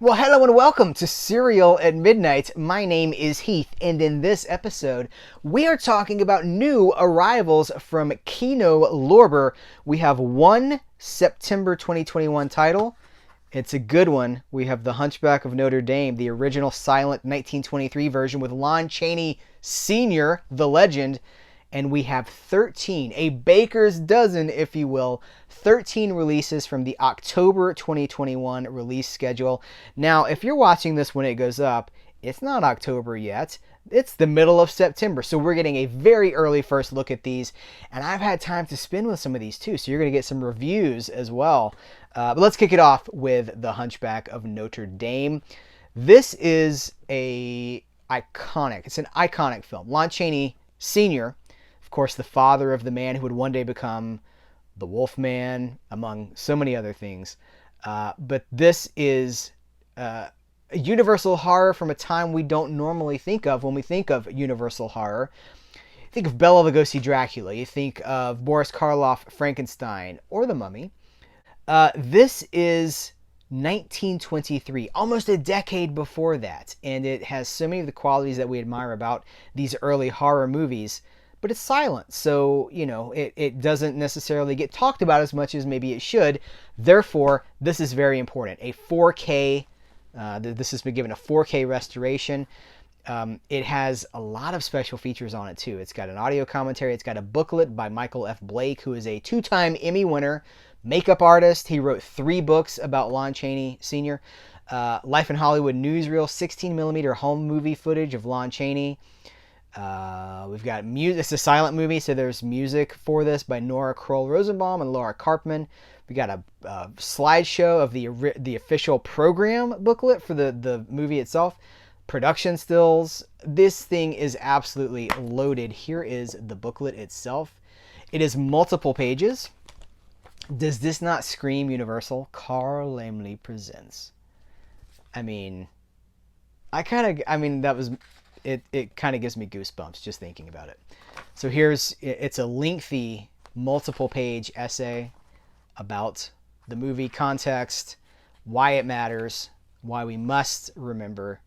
Well, hello and welcome to Cereal at Midnight. My name is Heath, and in this episode, we are talking about new arrivals from Kino Lorber. We have one September 2021 title. It's a good one. We have The Hunchback of Notre Dame, the original silent 1923 version with Lon Chaney Sr., the legend. And we have 13, a baker's dozen, if you will, 13 releases from the October 2021 release schedule. Now, if you're watching this when it goes up, it's not October yet. It's the middle of September, so we're getting a very early first look at these. And I've had time to spin with some of these too, so you're going to get some reviews as well. But let's kick it off with The Hunchback of Notre Dame. This is it's an iconic film. Lon Chaney Sr., of course, the father of the man who would one day become the Wolfman, among so many other things. But this is a universal horror from a time we don't normally think of when we think of universal horror. You think of Bela Lugosi's Dracula. You think of Boris Karloff, Frankenstein, or The Mummy. This is 1923, almost a decade before that. And it has so many of the qualities that we admire about these early horror movies. But it's silent, so, it doesn't necessarily get talked about as much as maybe it should. Therefore, this is very important. A 4K, this has been given a 4K restoration. It has a lot of special features on it, too. It's got an audio commentary. It's got a booklet by Michael F. Blake, who is a two-time Emmy winner, makeup artist. He wrote 3 books about Lon Chaney Sr. Life in Hollywood newsreel, 16mm home movie footage of Lon Chaney. We've got music. It's a silent movie, so there's music for this by Nora Kroll Rosenbaum and Laura Karpman. We got a slideshow of the official program booklet for the movie itself. Production stills. This thing is absolutely loaded. Here is the booklet itself. It is multiple pages. Does this not scream Universal? Carl Laemmle presents. It kind of gives me goosebumps just thinking about it. So it's a lengthy, multiple-page essay about the movie, context, why it matters, why we must remember.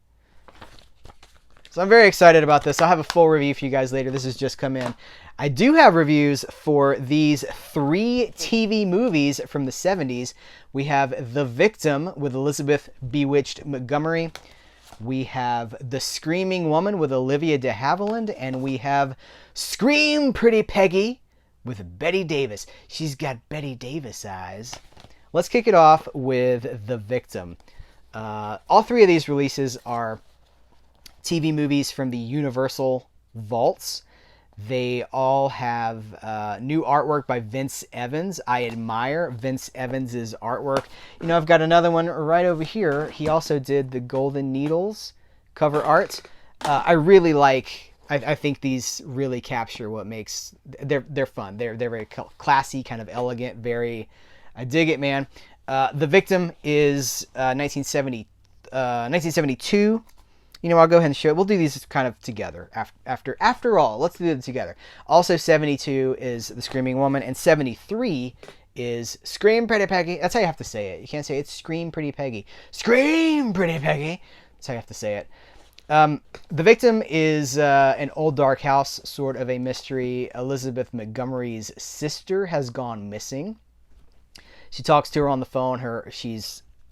So I'm very excited about this. I'll have a full review for you guys later. This has just come in. I do have reviews for these 3 TV movies from the 70s. We have The Victim with Elizabeth Bewitched Montgomery. We have The Screaming Woman with Olivia de Havilland, and we have Scream Pretty Peggy with Bette Davis. She's got Bette Davis eyes. Let's kick it off with The Victim. All 3 of these releases are TV movies from the Universal vaults. They all have new artwork by Vince Evans. I admire Vince Evans' artwork. I've got another one right over here. He also did the Golden Needles cover art. I really I think these really capture what makes... They're fun. They're very classy, kind of elegant, I dig it, man. The Victim is 1972. I'll go ahead and show it. We'll do these kind of together. After all, let's do them together. Also, 72 is The Screaming Woman, and 73 is Scream Pretty Peggy. That's how you have to say it. You can't say it's Scream Pretty Peggy. Scream Pretty Peggy. That's how you have to say it. The Victim is an old dark house, sort of a mystery. Elizabeth Montgomery's sister has gone missing. She talks to her on the phone.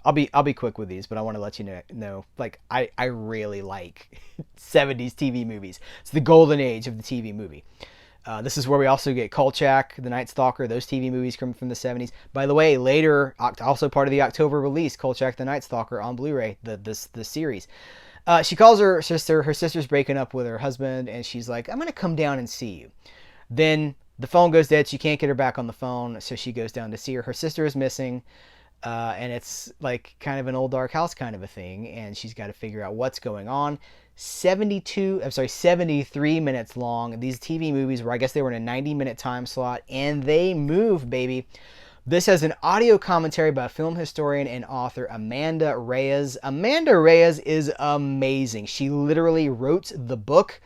I'll be quick with these, but I want to let you know, I really like 70s TV movies. It's the golden age of the TV movie. This is where we also get Kolchak, The Night Stalker. Those TV movies come from the 70s. By the way, later, also part of the October release, Kolchak, The Night Stalker on Blu-ray, the series. She calls her sister. Her sister's breaking up with her husband, and she's like, I'm going to come down and see you. Then the phone goes dead. She can't get her back on the phone, so she goes down to see her. Her sister is missing. And it's like kind of an old dark house kind of a thing, and she's got to figure out what's going on. 73 minutes long. These TV movies were, I guess they were in a 90-minute time slot, and they move, baby. This has an audio commentary by film historian and author Amanda Reyes. Amanda Reyes is amazing. She literally wrote the book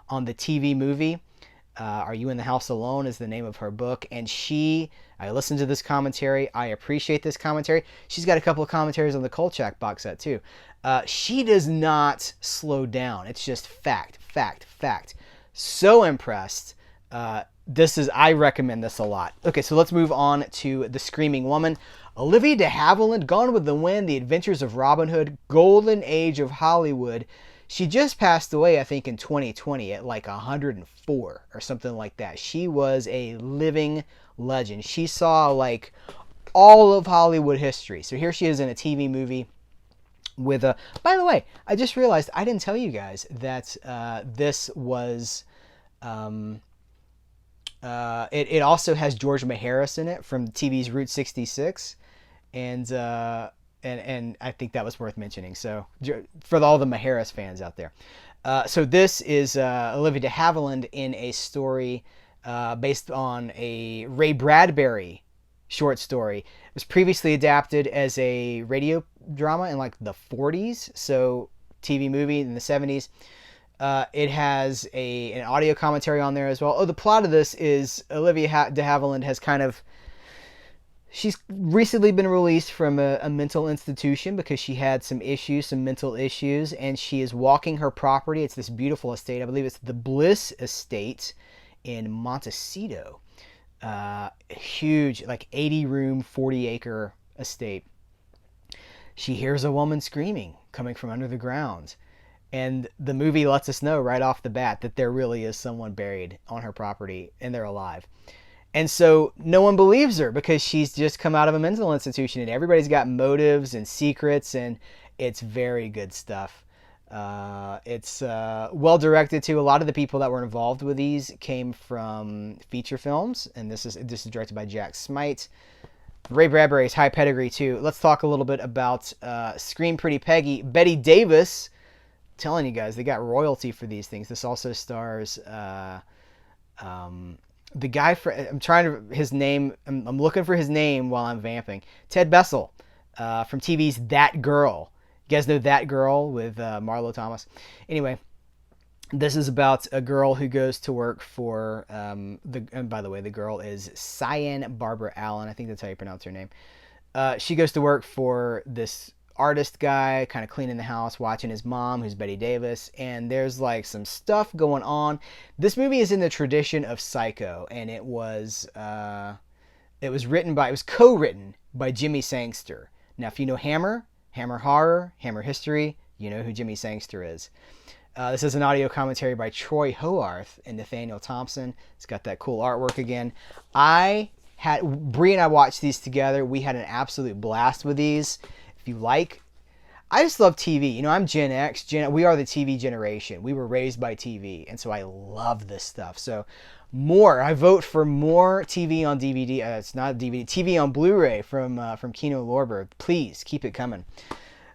on the TV movie. Are You in the House Alone is the name of her book. And I listened to this commentary. I appreciate this commentary. She's got a couple of commentaries on the Kolchak box set too. She does not slow down. It's just fact, fact, fact. So impressed. I recommend this a lot. Okay, so let's move on to The Screaming Woman. Olivia de Havilland, Gone with the Wind, The Adventures of Robin Hood, Golden Age of Hollywood. She just passed away, I think, in 2020 at like 104 or something like that. She was a living legend. She saw like all of Hollywood history. So here she is in a TV movie with a... By the way, I just realized I didn't tell you guys that this was... it also has George Maharis in it from TV's Route 66. And I think that was worth mentioning. So for all the Maharis fans out there. So this is Olivia de Havilland in a story based on a Ray Bradbury short story. It was previously adapted as a radio drama in like the 40s. So TV movie in the 70s. It has an audio commentary on there as well. Oh, the plot of this is Olivia de Havilland has she's recently been released from a mental institution because she had some mental issues, and she is walking her property. It's this beautiful estate. I believe it's the Bliss Estate in Montecito. Huge, like 80-room, 40-acre estate. She hears a woman screaming coming from under the ground. And the movie lets us know right off the bat that there really is someone buried on her property and they're alive. And so no one believes her because she's just come out of a mental institution, and everybody's got motives and secrets, and it's very good stuff. It's well directed too. A lot of the people that were involved with these came from feature films, and this is directed by Jack Smite. Ray Bradbury's high pedigree too. Let's talk a little bit about Scream Pretty Peggy. Bette Davis. I'm telling you guys, they got royalty for these things. This also stars the guy I'm looking for his name while I'm vamping. Ted Bessel from TV's That Girl. You guys know That Girl with Marlo Thomas. Anyway, this is about a girl who goes to work for and by the way, the girl is Cyan Barbara Allen. I think that's how you pronounce her name. She goes to work for this artist guy, kind of cleaning the house, watching his mom, who's Bette Davis, and there's like some stuff going on. This movie is in the tradition of Psycho, and it was co-written by Jimmy Sangster. Now, if you know Hammer Horror, Hammer History, you know who Jimmy Sangster is. This is an audio commentary by Troy Hoarth and Nathaniel Thompson. It's got that cool artwork again. Bree and I watched these together. We had an absolute blast with these. If you like, I just love TV. You know, I'm Gen X. We are the TV generation. We were raised by TV, and so I love this stuff. So I vote for more TV on DVD. It's not DVD. TV on Blu-ray from Kino Lorber. Please keep it coming.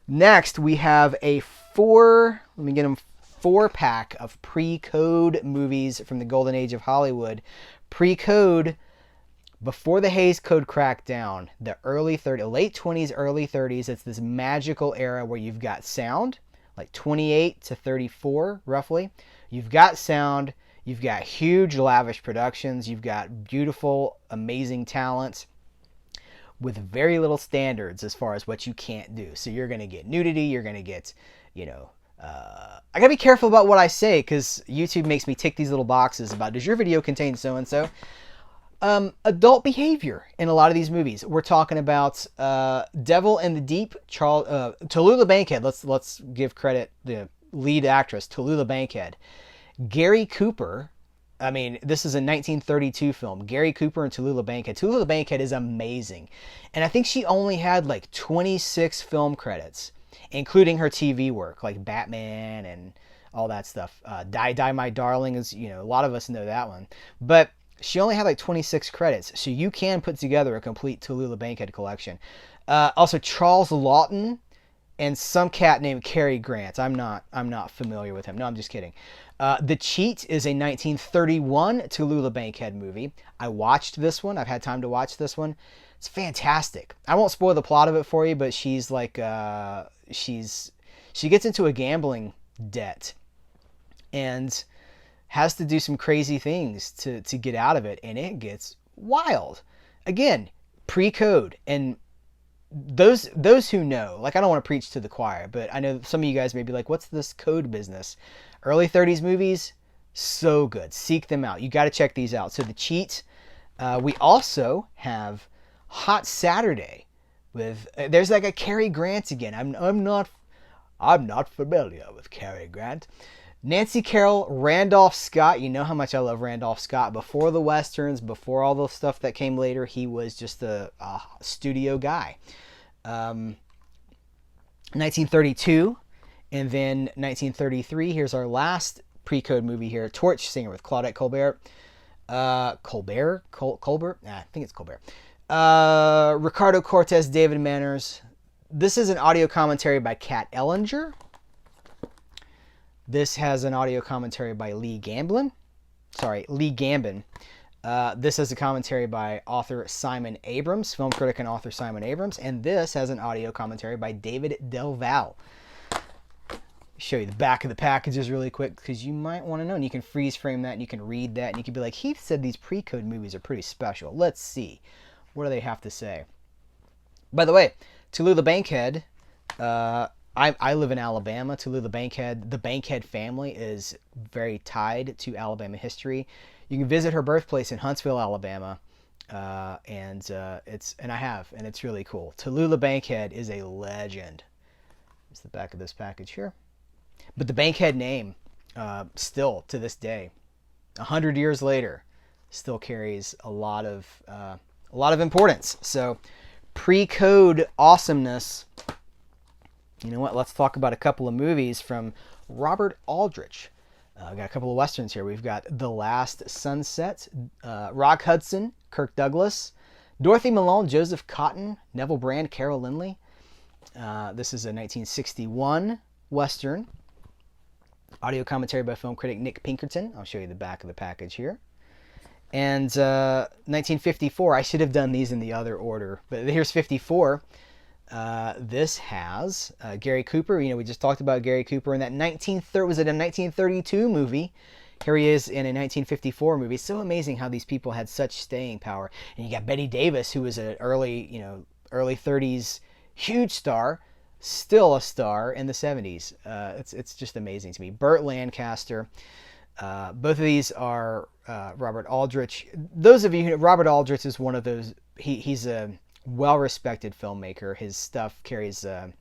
Next, we have a 4-pack of pre-code movies from the Golden Age of Hollywood. Pre-code. Before the Hays Code cracked down, the late 20s, early 30s, it's this magical era where you've got sound, like 28 to 34, roughly. You've got sound, you've got huge, lavish productions, you've got beautiful, amazing talent with very little standards as far as what you can't do. So you're going to get nudity, you're going to get, I got to be careful about what I say because YouTube makes me tick these little boxes about, does your video contain so-and-so? Adult behavior in a lot of these movies. We're talking about Devil in the Deep, Tallulah Bankhead. Let's give credit the lead actress, Tallulah Bankhead. Gary Cooper. I mean, this is a 1932 film. Gary Cooper and Tallulah Bankhead. Tallulah Bankhead is amazing, and I think she only had like 26 film credits, including her TV work like Batman and all that stuff. Die Die My Darling is, a lot of us know that one, but she only had like 26 credits, so you can put together a complete Tallulah Bankhead collection. Also, Charles Lawton and some cat named Cary Grant. I'm not familiar with him. No, I'm just kidding. The Cheat is a 1931 Tallulah Bankhead movie. I watched this one. I've had time to watch this one. It's fantastic. I won't spoil the plot of it for you, but she's like she gets into a gambling debt, and has to do some crazy things to get out of it, and it gets wild. Again, pre-code, and those who know, like, I don't want to preach to the choir, but I know some of you guys may be like, what's this code business? Early 30s movies, so good. Seek them out. You got to check these out. So The Cheat. We also have Hot Saturday with there's like a Cary Grant again. I'm not familiar with Cary Grant. Nancy Carroll, Randolph Scott. You know how much I love Randolph Scott. Before the Westerns, before all the stuff that came later, he was just a studio guy. 1932, and then 1933. Here's our last pre-code movie here, Torch Singer with Claudette Colbert. Colbert? I think it's Colbert. Ricardo Cortez, David Manners. This is an audio commentary by Kat Ellinger. This has an audio commentary by Lee Gambin. This has a commentary by author Simon Abrams, film critic and author Simon Abrams. And this has an audio commentary by David Del Val. Show you the back of the packages really quick because you might want to know. And you can freeze frame that and you can read that. And you can be like, Heath said these pre-code movies are pretty special. Let's see. What do they have to say? By the way, Tallulah Bankhead, I live in Alabama. Tallulah Bankhead, the Bankhead family is very tied to Alabama history. You can visit her birthplace in Huntsville, Alabama, and it's really cool. Tallulah Bankhead is a legend. It's the back of this package here. But the Bankhead name, still to this day, 100 years later, still carries a lot of importance. So, pre-code awesomeness. You know what? Let's talk about a couple of movies from Robert Aldrich. We've got a couple of Westerns here. We've got The Last Sunset, Rock Hudson, Kirk Douglas, Dorothy Malone, Joseph Cotton, Neville Brand, Carol Lindley. This is a 1961 Western. Audio commentary by film critic Nick Pinkerton. I'll show you the back of the package here. And 1954. I should have done these in the other order, but here's 54. This has Gary Cooper. You know, we just talked about Gary Cooper in that 1932 movie. Here he is in a 1954 movie. It's so amazing how these people had such staying power. And you got Betty Davis, who was an early 30s huge star, still a star in the 70s. It's just amazing to me. Burt Lancaster. Both of these are Robert Aldrich. Those of you who know, Robert Aldrich is one of those. He's a well-respected filmmaker. His stuff carries a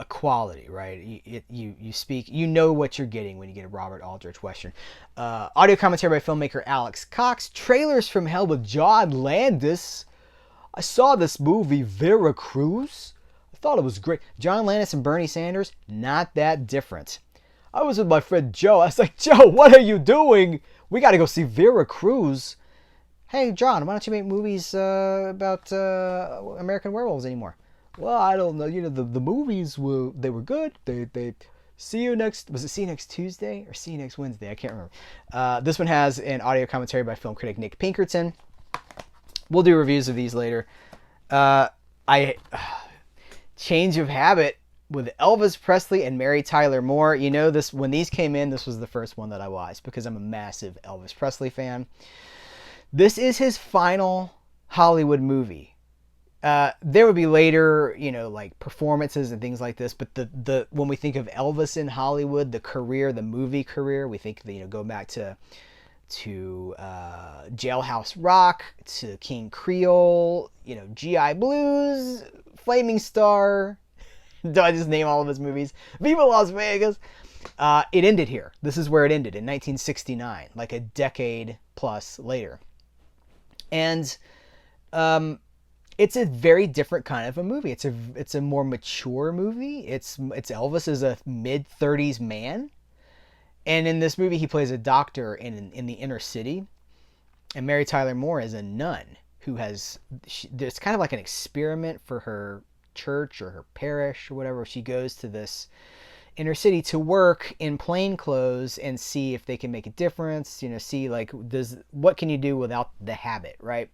quality, right? You speak, you know what you're getting when you get a Robert Aldrich Western. Audio commentary by filmmaker Alex Cox. Trailers from Hell with John Landis. I saw this movie, Veracruz. I thought it was great. John Landis and Bernie Sanders, not that different. I was with my friend Joe. I was like, Joe, what are you doing? We got to go see Veracruz. Hey, John, why don't you make movies about American werewolves anymore? Well, I don't know. You know, the movies were good. They see you next. Was it see you next Tuesday or see you next Wednesday? I can't remember. This one has an audio commentary by film critic Nick Pinkerton. We'll do reviews of these later. Change of Habit with Elvis Presley and Mary Tyler Moore. You know, this when these came in, this was the first one that I watched because I'm a massive Elvis Presley fan. This is his final Hollywood movie. There would be later, like performances and things like this. But the when we think of Elvis in Hollywood, the career, the movie career, we think go back to Jailhouse Rock, to King Creole, GI Blues, Flaming Star. Do I just name all of his movies? Viva Las Vegas. It ended here. This is where it ended in 1969, like a decade plus later. And it's a very different kind of a movie. It's a more mature movie. It's Elvis as a mid-30s man. And in this movie, he plays a doctor in the inner city. And Mary Tyler Moore is a nun who it's kind of like an experiment for her church or her parish or whatever. She goes to this inner city to work in plain clothes and see if they can make a difference. See what can you do without the habit, right?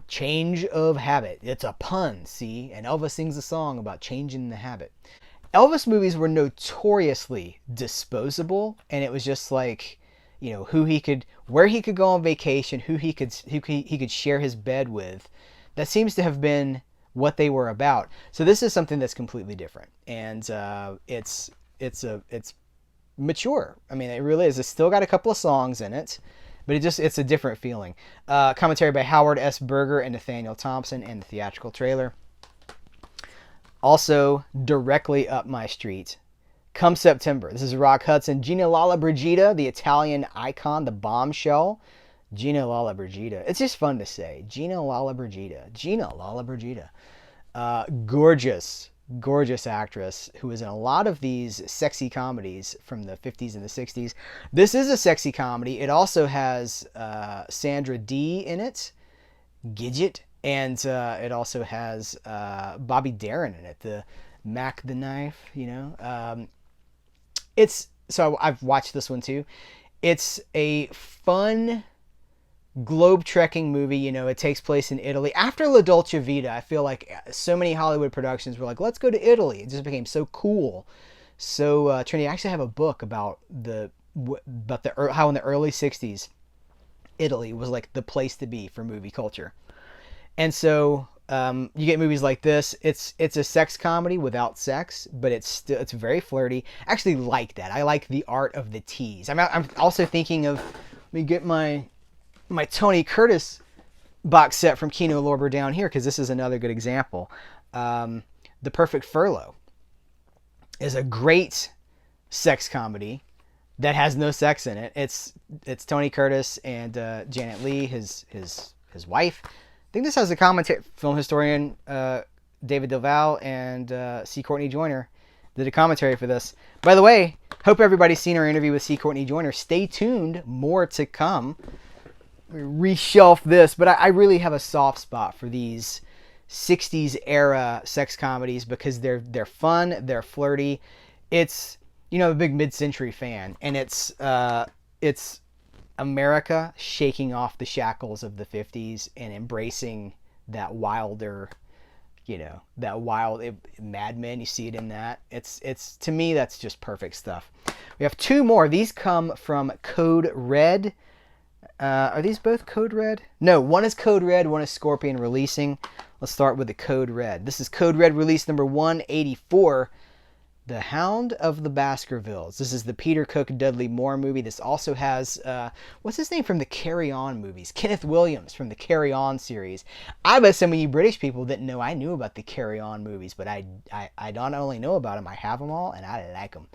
Change of habit. It's a pun, see? And Elvis sings a song about changing the habit. Elvis movies were notoriously disposable, and it was just like, where he could go on vacation, who he could share his bed with. That seems to have been what they were about. So this is something that's completely different, and it's mature. I mean, it really is. It's still got a couple of songs in it, but it's a different feeling. Commentary by Howard S. Berger and Nathaniel Thompson, and the theatrical trailer. Also, directly up my street, come September. This is Rock Hudson, Gina Lollobrigida, the Italian icon, the bombshell. Gina Lollobrigida. It's just fun to say. Gina Lollobrigida. Gina Lollobrigida. Gorgeous actress who is in a lot of these sexy comedies from the 50s and the 60s. This is a sexy comedy. It also has Sandra Dee in it, Gidget, and it also has Bobby Darin in it, the Mac the Knife, So I've watched this one too. It's a fun globe-trekking movie. It takes place in Italy. After La Dolce Vita, I feel like so many Hollywood productions were like, let's go to Italy. It just became so cool. So Trinity, I actually have a book about how in the early 60s, Italy was like the place to be for movie culture. And so you get movies like this. It's a sex comedy without sex, but it's very flirty. I actually like that. I like the art of the tease. I'm also thinking of, let me get my Tony Curtis box set from Kino Lorber down here, because this is another good example. The Perfect Furlough is a great sex comedy that has no sex in it. It's Tony Curtis and Janet Leigh, his wife. I think this has a commentary. Film historian David Duval and C. Courtney Joyner did a commentary for this. By the way, hope everybody's seen our interview with C. Courtney Joyner. Stay tuned, more to come. Reshelf this, but I really have a soft spot for these 60s era sex comedies because they're fun, they're flirty. It's, a big mid-century fan, and it's America shaking off the shackles of the 50s and embracing that wilder, that wild Mad Men. You see it in that. It's to me, that's just perfect stuff. We have two more. These come from Code Red. Are these both Code Red? No, one is Code Red, one is Scorpion Releasing. Let's start with the Code Red. This is Code Red release number 184, The Hound of the Baskervilles. This is the Peter Cook, Dudley Moore movie. This also has, what's his name from the Carry On movies? Kenneth Williams from the Carry On series. I bet some of you British people didn't know I knew about the Carry On movies, but I don't only know about them, I have them all, and I like them.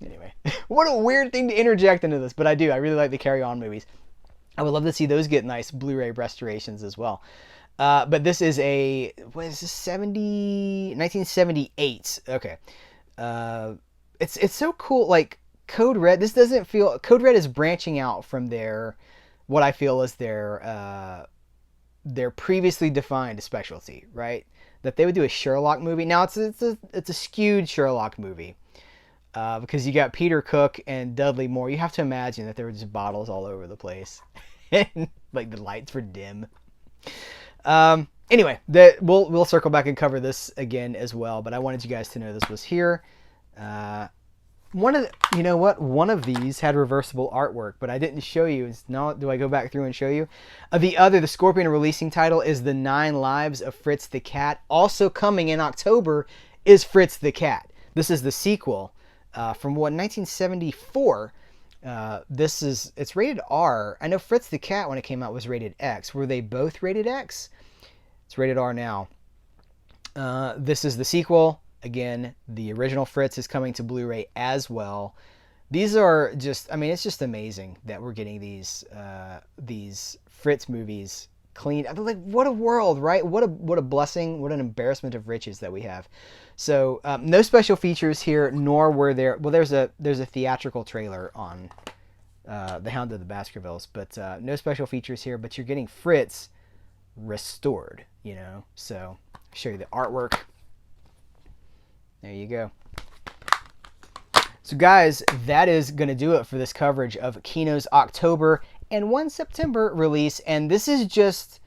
Anyway, what a weird thing to interject into this, but I do. I really like the Carry On movies. I would love to see those get nice Blu-ray restorations as well. But this is 1978. Okay. It's so cool. Like Code Red, this doesn't feel, Code Red is branching out from what I feel is their previously defined specialty, right? That they would do a Sherlock movie. Now it's a skewed Sherlock movie. Because you got Peter Cook and Dudley Moore. You have to imagine that there were just bottles all over the place. And like the lights were dim. Anyway, we'll circle back and cover this again as well. But I wanted you guys to know this was here. One of these had reversible artwork, but I didn't show you. Now, do I go back through and show you? The Scorpion Releasing title is The 9 Lives of Fritz the Cat. Also coming in October is Fritz the Cat. This is the sequel. From 1974. It's rated R. I know Fritz the Cat, when it came out, was rated X. Were they both rated X? It's rated R now. This is the sequel. Again, the original Fritz is coming to Blu-ray as well. These are just, it's just amazing that we're getting these Fritz movies clean. Like, what a world, right? What a blessing, what an embarrassment of riches that we have. So no special features here, nor were there. Well, there's a theatrical trailer on The Hound of the Baskervilles, but no special features here. But you're getting Fritz restored, So I'll show you the artwork. There you go. So guys, that is going to do it for this coverage of Kino's October and 1 September release. And this is just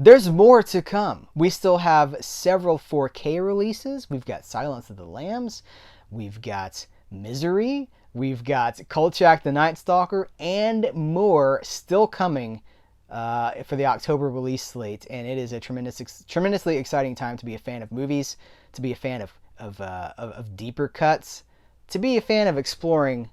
There's more to come. We still have several 4K releases. We've got Silence of the Lambs. We've got Misery. We've got Kolchak the Night Stalker, and more still coming for the October release slate. And it is a tremendously exciting time to be a fan of movies, to be a fan of deeper cuts, to be a fan of exploring,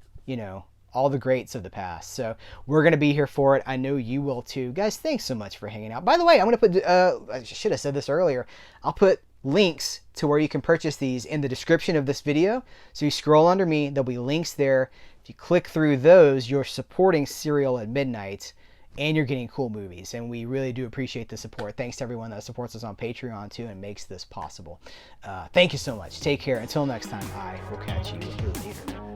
all the greats of the past. So we're going to be here for it. I know you will too. Guys, thanks so much for hanging out. By the way, I'm going to put, I should have said this earlier, I'll put links to where you can purchase these in the description of this video. So you scroll under me, there'll be links there. If you click through those, you're supporting Cereal at Midnight, and you're getting cool movies. And we really do appreciate the support. Thanks to everyone that supports us on Patreon too and makes this possible. Thank you so much. Take care. Until next time, I will catch you later.